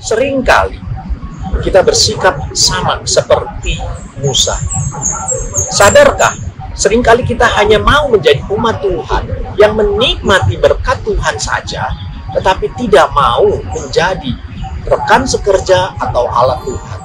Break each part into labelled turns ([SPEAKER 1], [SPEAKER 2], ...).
[SPEAKER 1] Seringkali kita bersikap sama seperti Musa. Sadarkah, seringkali kita hanya mau menjadi umat Tuhan yang menikmati berkat Tuhan saja, tetapi tidak mau menjadi rekan sekerja atau alat Tuhan.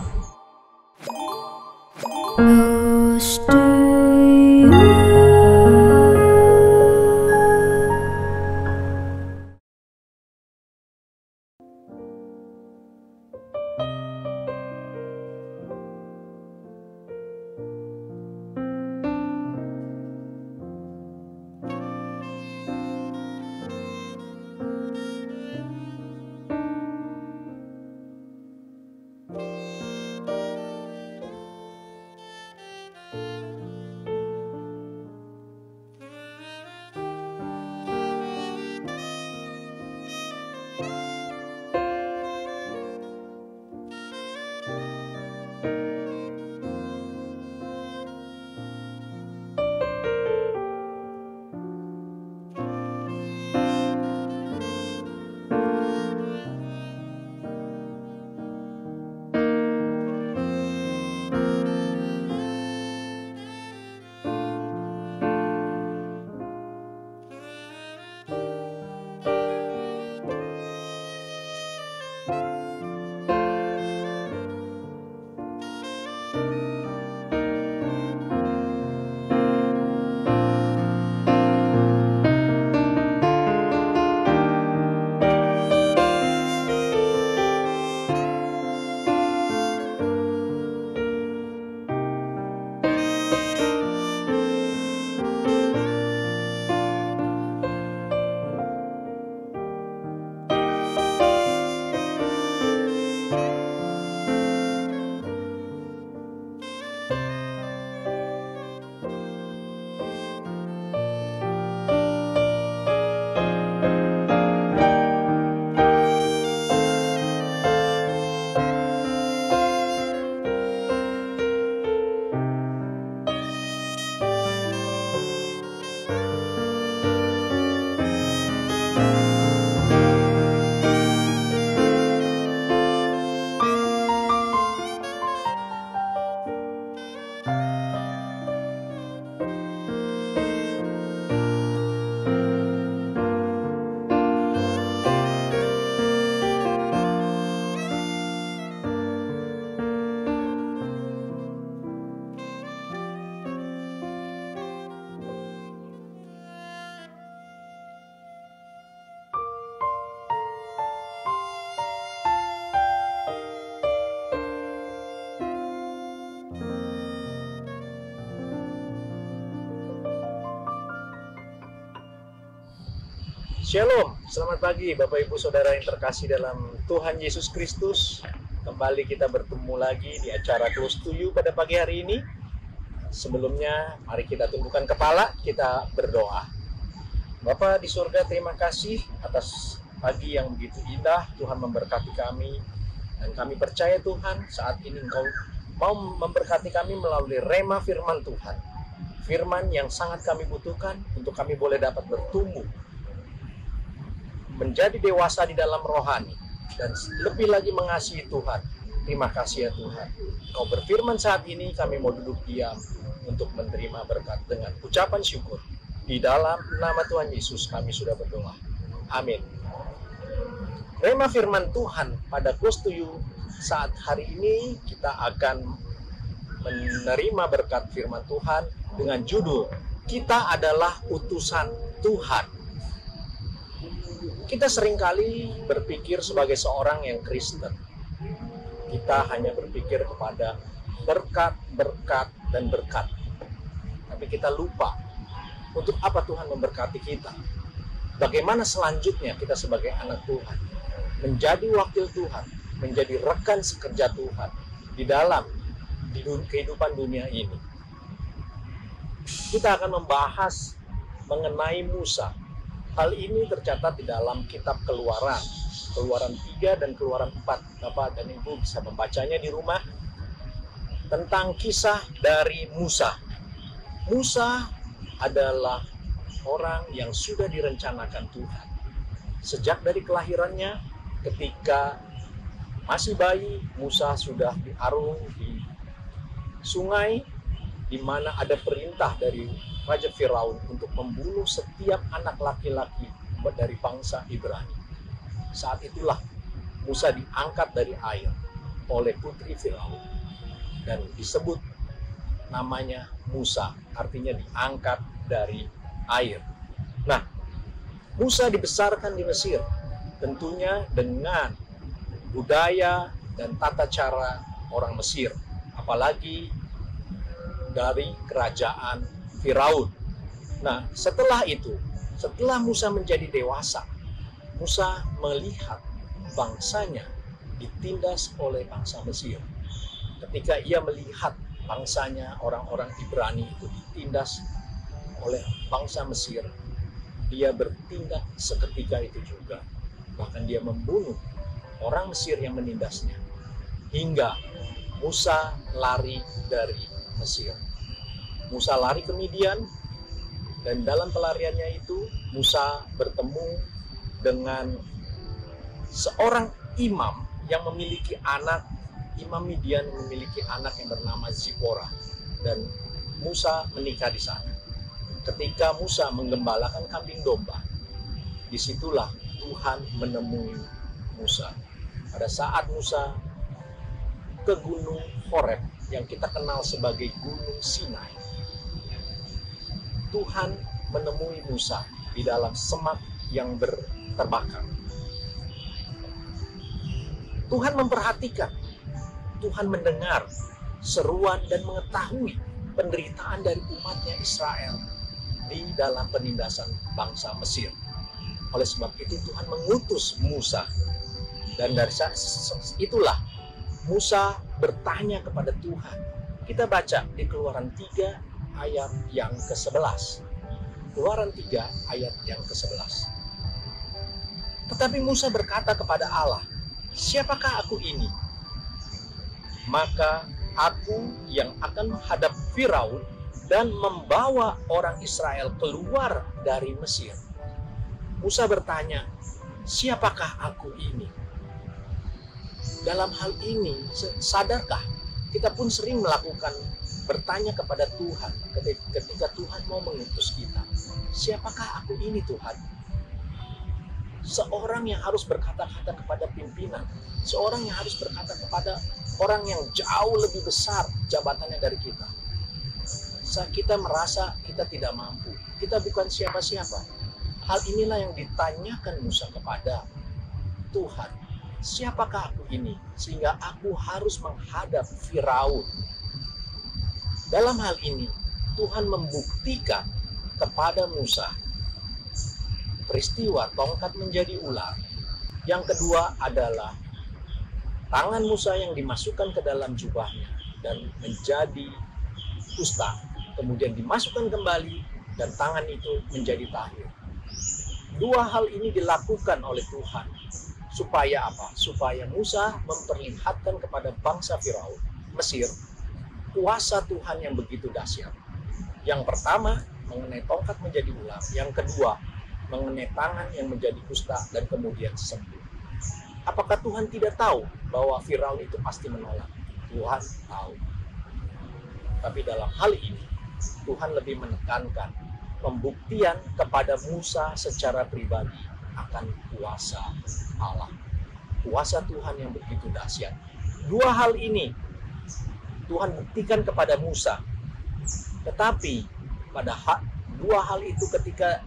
[SPEAKER 1] Shalom, selamat pagi Bapak Ibu Saudara yang terkasih dalam Tuhan Yesus Kristus. Kembali kita bertemu lagi di acara Close to You pada pagi hari ini. Sebelumnya, mari kita tundukkan kepala, kita berdoa. Bapa di surga, terima kasih atas pagi yang begitu indah. Tuhan memberkati kami, dan kami percaya Tuhan saat ini Engkau mau memberkati kami melalui rema firman Tuhan. Firman yang sangat kami butuhkan untuk kami boleh dapat bertumbuh, menjadi dewasa di dalam rohani, dan lebih lagi mengasihi Tuhan. Terima kasih ya Tuhan. Kau berfirman saat ini, kami mau duduk diam untuk menerima berkat dengan ucapan syukur. Di dalam nama Tuhan Yesus kami sudah berdoa. Amin. Rema firman Tuhan pada Close to You saat hari ini, kita akan menerima berkat firman Tuhan dengan judul, Kita adalah utusan Tuhan. Kita seringkali berpikir sebagai seorang yang Kristen, kita hanya berpikir kepada berkat, berkat, dan berkat. Tapi kita lupa untuk apa Tuhan memberkati kita. Bagaimana selanjutnya kita sebagai anak Tuhan menjadi wakil Tuhan, menjadi rekan sekerja Tuhan di dalam kehidupan dunia ini. Kita akan membahas mengenai Musa. Hal ini tercatat di dalam kitab Keluaran 3 dan Keluaran 4. Bapak dan Ibu bisa membacanya di rumah tentang kisah dari Musa. Musa adalah orang yang sudah direncanakan Tuhan. Sejak dari kelahirannya, ketika Masih bayi, Musa sudah diarung di sungai di mana ada perintah dari Raja Firaun untuk membunuh setiap anak laki-laki dari bangsa Ibrani. Saat itulah Musa diangkat dari air oleh putri Firaun dan disebut namanya Musa, artinya diangkat dari air. Nah, Musa dibesarkan di Mesir, tentunya dengan budaya dan tata cara orang Mesir, apalagi dari kerajaan Firaun. Nah, setelah itu, setelah Musa menjadi dewasa, Musa melihat bangsanya ditindas oleh bangsa Mesir. Ketika ia melihat bangsanya, orang-orang Ibrani itu ditindas oleh bangsa Mesir, dia bertindak seketika itu juga. Bahkan dia membunuh orang Mesir yang menindasnya. Hingga Musa lari dari Mesir. Musa lari ke Midian, dan dalam pelariannya itu Musa bertemu dengan seorang imam yang memiliki anak. Imam Midian memiliki anak yang bernama Zipora, dan Musa menikah di sana. Ketika Musa menggembalakan kambing domba, disitulah Tuhan menemui Musa. Pada saat Musa ke Gunung Horeb yang kita kenal sebagai Gunung Sinai, Tuhan menemui Musa di dalam semak yang terbakar. Tuhan memperhatikan, Tuhan mendengar seruan dan mengetahui penderitaan dari umatnya Israel di dalam penindasan bangsa Mesir. Oleh sebab itu Tuhan mengutus Musa, dan dari saat itulah Musa bertanya kepada Tuhan. Kita baca di Keluaran 3 ayat yang ke-11. Keluaran 3 ayat yang ke-11. Tetapi Musa berkata kepada Allah, "Siapakah aku ini? Maka aku yang akan menghadap Firaun dan membawa orang Israel keluar dari Mesir." Musa bertanya, "Siapakah aku ini?" Dalam hal ini, sadarkah kita pun sering melakukan bertanya kepada Tuhan ketika Tuhan mau mengutus kita, "Siapakah aku ini, Tuhan?" Seorang yang harus berkata-kata kepada pimpinan, seorang yang harus berkata kepada orang yang jauh lebih besar jabatannya dari kita. Saat kita merasa kita tidak mampu, kita bukan siapa-siapa. Hal inilah yang ditanyakan Musa kepada Tuhan. Siapakah aku ini sehingga aku harus menghadap Firaun? Dalam hal ini, Tuhan membuktikan kepada Musa peristiwa tongkat menjadi ular. Yang kedua adalah tangan Musa yang dimasukkan ke dalam jubahnya dan menjadi kusta, kemudian dimasukkan kembali dan tangan itu menjadi tahir. Dua hal ini dilakukan oleh Tuhan. Supaya apa? Supaya Musa memperlihatkan kepada bangsa Firaun, Mesir, kuasa Tuhan yang begitu dahsyat. Yang pertama, mengenai tongkat menjadi ular. Yang kedua, mengenai tangan yang menjadi kusta dan kemudian sembuh. Apakah Tuhan tidak tahu bahwa Firaun itu pasti menolak? Tuhan tahu. Tapi dalam hal ini, Tuhan lebih menekankan pembuktian kepada Musa secara pribadi akan kuasa Allah. Kuasa Tuhan yang begitu dahsyat. Dua hal ini Tuhan buktikan kepada Musa. Tetapi pada dua hal itu ketika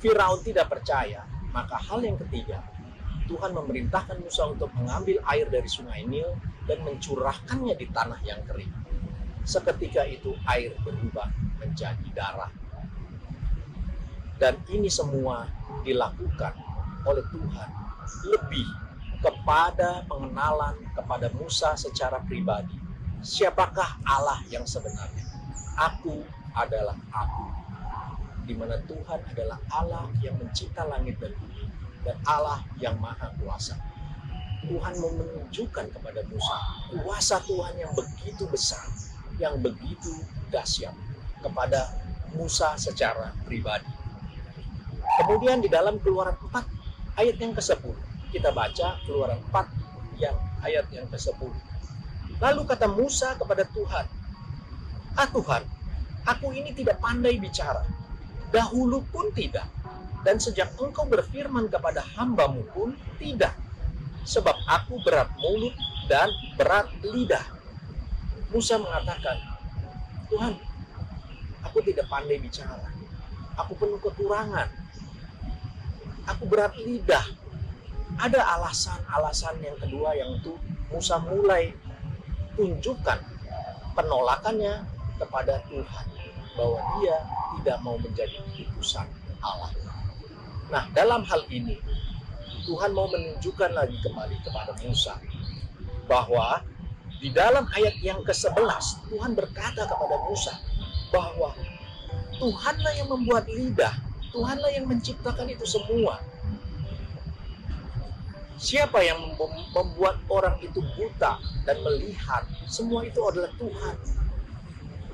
[SPEAKER 1] Firaun tidak percaya, maka hal yang ketiga, Tuhan memerintahkan Musa untuk mengambil air dari sungai Nil dan mencurahkannya di tanah yang kering. Seketika itu air berubah menjadi darah. Dan ini semua dilakukan oleh Tuhan lebih kepada pengenalan kepada Musa secara pribadi. Siapakah Allah yang sebenarnya? Aku adalah aku. Di mana Tuhan adalah Allah yang mencipta langit dan bumi, dan Allah yang maha kuasa. Tuhan mau menunjukkan kepada Musa kuasa Tuhan yang begitu besar, yang begitu dahsyat kepada Musa secara pribadi. Kemudian di dalam Keluaran 4 ayat yang ke-10, kita baca Keluaran 4 ayat yang ke-10. Lalu kata Musa kepada Tuhan, Tuhan, aku ini tidak pandai bicara, dahulu pun tidak, dan sejak Engkau berfirman kepada hamba-Mu pun tidak, sebab aku berat mulut dan berat lidah. Musa mengatakan, Tuhan, aku tidak pandai bicara, aku penuh kekurangan, aku berat lidah. Ada alasan-alasan yang kedua yang itu Musa mulai tunjukkan penolakannya kepada Tuhan, bahwa dia tidak mau menjadi utusan Allah. Nah, dalam hal ini Tuhan mau menunjukkan lagi kembali kepada Musa bahwa di dalam ayat yang ke-11 Tuhan berkata kepada Musa bahwa Tuhanlah yang membuat lidah, Tuhanlah yang menciptakan itu semua. Siapa yang membuat orang itu buta dan melihat? Semua itu adalah Tuhan.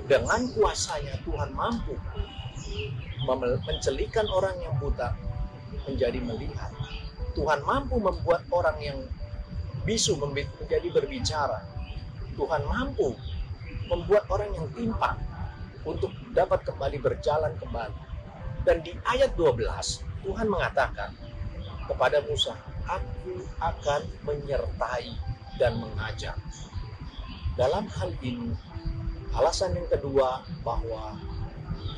[SPEAKER 1] Dengan kuasanya Tuhan mampu mencelikan orang yang buta menjadi melihat. Tuhan mampu membuat orang yang bisu menjadi berbicara. Tuhan mampu membuat orang yang timpang untuk dapat kembali berjalan kembali. Dan di ayat 12 Tuhan mengatakan kepada Musa, aku akan menyertai dan mengajar. Dalam hal ini, alasan yang kedua bahwa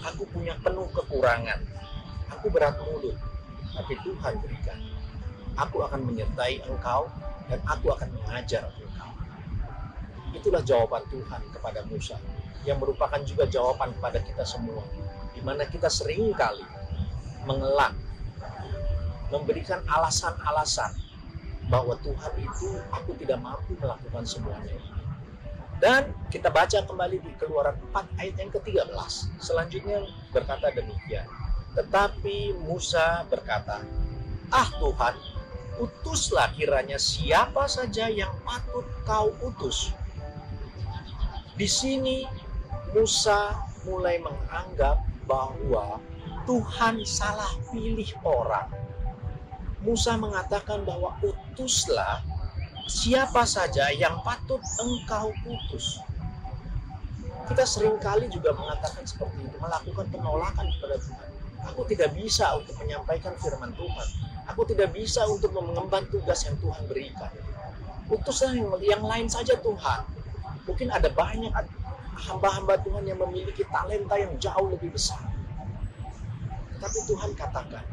[SPEAKER 1] aku punya penuh kekurangan. Aku berat mulut, tapi Tuhan berikan. Aku akan menyertai engkau dan aku akan mengajar engkau. Itulah jawaban Tuhan kepada Musa, yang merupakan juga jawaban kepada kita semua, di mana kita seringkali mengelak, memberikan alasan-alasan bahwa Tuhan itu aku tidak mampu melakukan semuanya. Dan kita baca kembali di Keluaran 4 ayat yang ke-13. Selanjutnya berkata demikian. Tetapi Musa berkata, Tuhan, utuslah kiranya siapa saja yang patut kau utus. Di sini Musa mulai menganggap bahwa Tuhan salah pilih orang. Musa mengatakan bahwa utuslah siapa saja yang patut engkau utus. Kita seringkali juga mengatakan seperti itu, melakukan penolakan kepada Tuhan. Aku tidak bisa untuk menyampaikan firman Tuhan. Aku tidak bisa untuk mengemban tugas yang Tuhan berikan. Utuslah yang lain saja Tuhan. Mungkin ada banyak hamba-hamba Tuhan yang memiliki talenta yang jauh lebih besar. Tapi Tuhan katakan,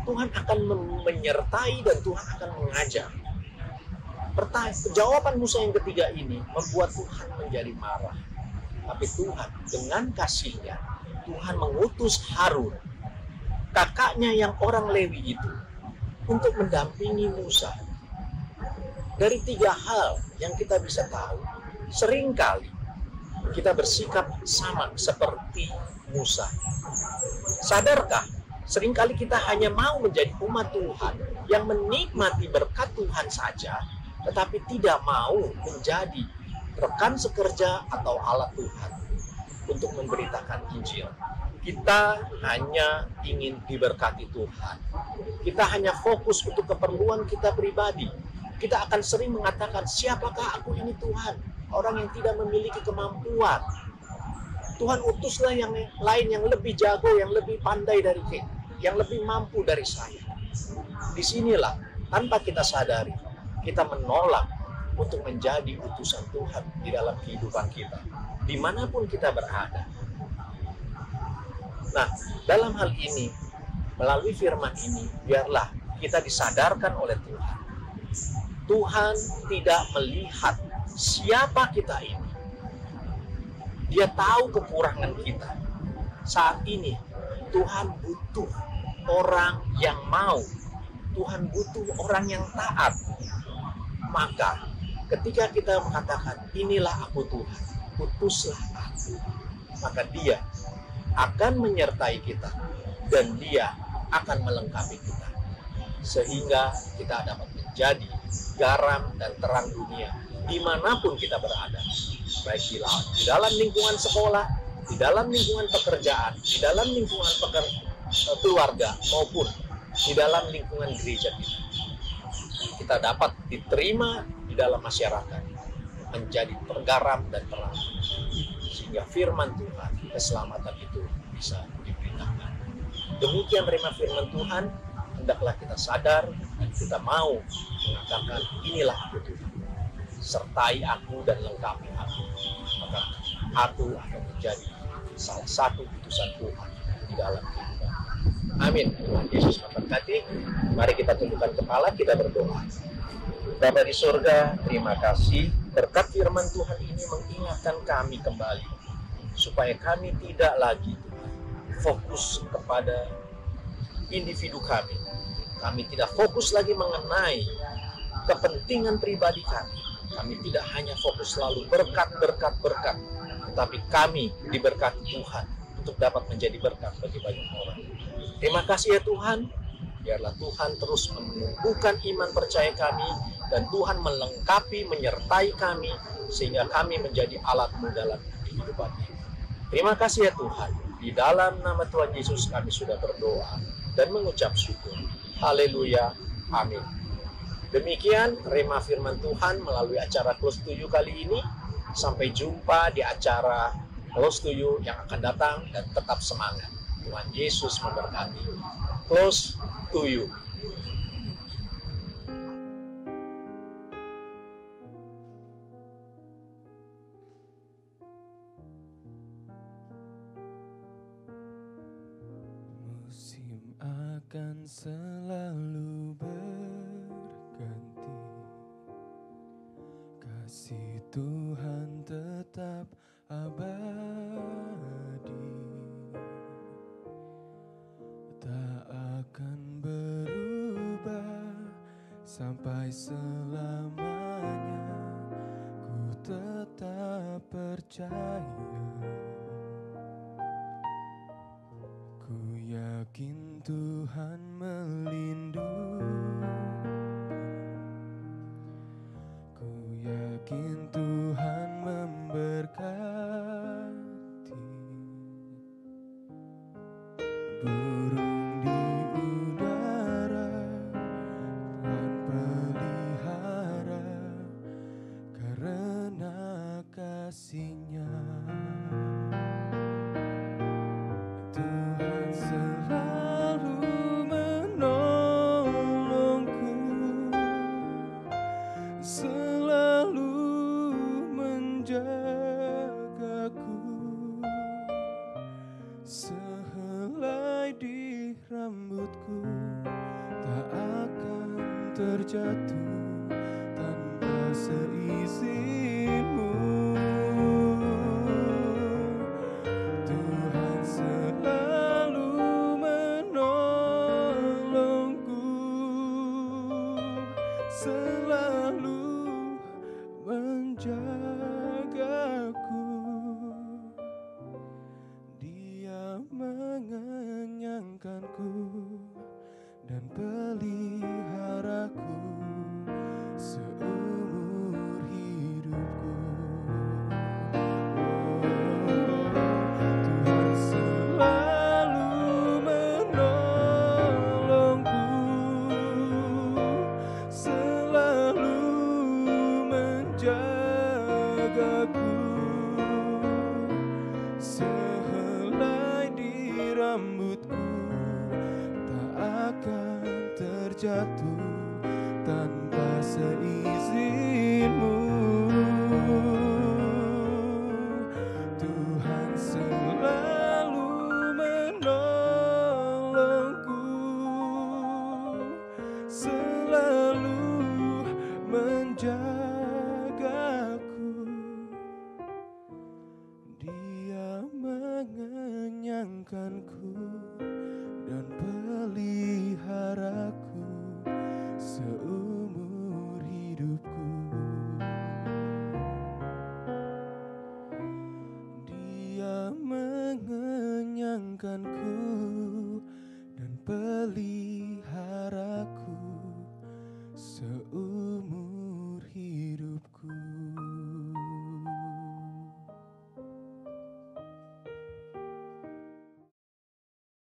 [SPEAKER 1] Tuhan akan menyertai dan Tuhan akan mengajar. Jawaban Musa yang ketiga ini membuat Tuhan menjadi marah. Tapi Tuhan dengan kasihnya, Tuhan mengutus Harun, kakaknya yang orang Lewi itu, untuk mendampingi Musa. Dari 3 hal yang kita bisa tahu, seringkali kita bersikap sama seperti Musa. Sadarkah? Seringkali kita hanya mau menjadi umat Tuhan yang menikmati berkat Tuhan saja, tetapi tidak mau menjadi rekan sekerja atau alat Tuhan untuk memberitakan Injil. Kita hanya ingin diberkati Tuhan. Kita hanya fokus untuk keperluan kita pribadi. Kita akan sering mengatakan, siapakah aku ini Tuhan? Orang yang tidak memiliki kemampuan. Tuhan utuslah yang lain yang lebih jago, yang lebih pandai dari kita, yang lebih mampu dari saya. Disinilah tanpa kita sadari, kita menolak untuk menjadi utusan Tuhan di dalam kehidupan kita, dimanapun kita berada. Nah, dalam hal ini, melalui firman ini, biarlah kita disadarkan oleh Tuhan. Tuhan tidak melihat siapa kita ini. Dia tahu kekurangan kita. Saat ini, Tuhan butuh orang yang mau. Tuhan butuh orang yang taat. Maka, ketika kita mengatakan, inilah aku Tuhan, utuslah aku. Maka dia akan menyertai kita. Dan dia akan melengkapi kita. Sehingga kita dapat menjadi garam dan terang dunia dimanapun kita berada. Baik di dalam lingkungan sekolah, di dalam lingkungan pekerjaan, di dalam lingkungan keluarga, maupun di dalam lingkungan gereja kita. kita dapat diterima di dalam masyarakat, menjadi penggaram dan terang, sehingga firman Tuhan, keselamatan itu bisa diberitakan. Demikian terima firman Tuhan, hendaklah kita sadar dan kita mau mengatakan, inilah aku Tuhan, sertai aku dan lengkapi aku, maka aku akan menjadi salah satu utusan Tuhan di dalam kehidupan. Amin. Tuhan Yesus memberkati. Mari kita tundukkan kepala, kita berdoa. Bapa di surga, terima kasih berkat firman Tuhan ini mengingatkan kami kembali, supaya kami tidak lagi fokus kepada individu kami. Kami tidak fokus lagi mengenai kepentingan pribadi kami. Kami tidak hanya fokus selalu berkat, tetapi kami diberkati Tuhan untuk dapat menjadi berkat bagi banyak orang. Terima kasih ya Tuhan, biarlah Tuhan terus menumbuhkan iman percaya kami, dan Tuhan melengkapi, menyertai kami, sehingga kami menjadi alat-Mu dalam kehidupan ini. Terima kasih ya Tuhan, di dalam nama Tuhan Yesus kami sudah berdoa dan mengucap syukur. Haleluya, amin. Demikian rema firman Tuhan melalui acara Close to You kali ini. Sampai jumpa di acara Close to You yang akan datang, dan tetap semangat. Tuhan Yesus memberkati. Close to You.
[SPEAKER 2] Musim akan selalu berganti, kasih Tuhan tetap abadi, tak akan berubah sampai selamanya. Ku tetap percaya, ku yakin Tuhan melindungi, ku yakin Tuhan memberkati. Burung di udara Tuhan pelihara, karena kasih-Nya. Tuhan selalu menolongku, selalu menjagaku, sehelai di rambutku tak akan terjatuh tanpa seizin-Mu. Tuhan selalu menolongku, selalu menjagaku. Dia mengenyangkanku dan peliharaku seumur hidupku. Tuhan selalu menolongku, selalu menjagaku, sehelai di rambutku tak akan terjatuh tanpa seizin-Mu. Tuhan selalu menolongku, selalu menjagaku. Dia mengenyangkanku dan peliharaku seumur hidupku. Dia mengenyangkanku dan peliharaku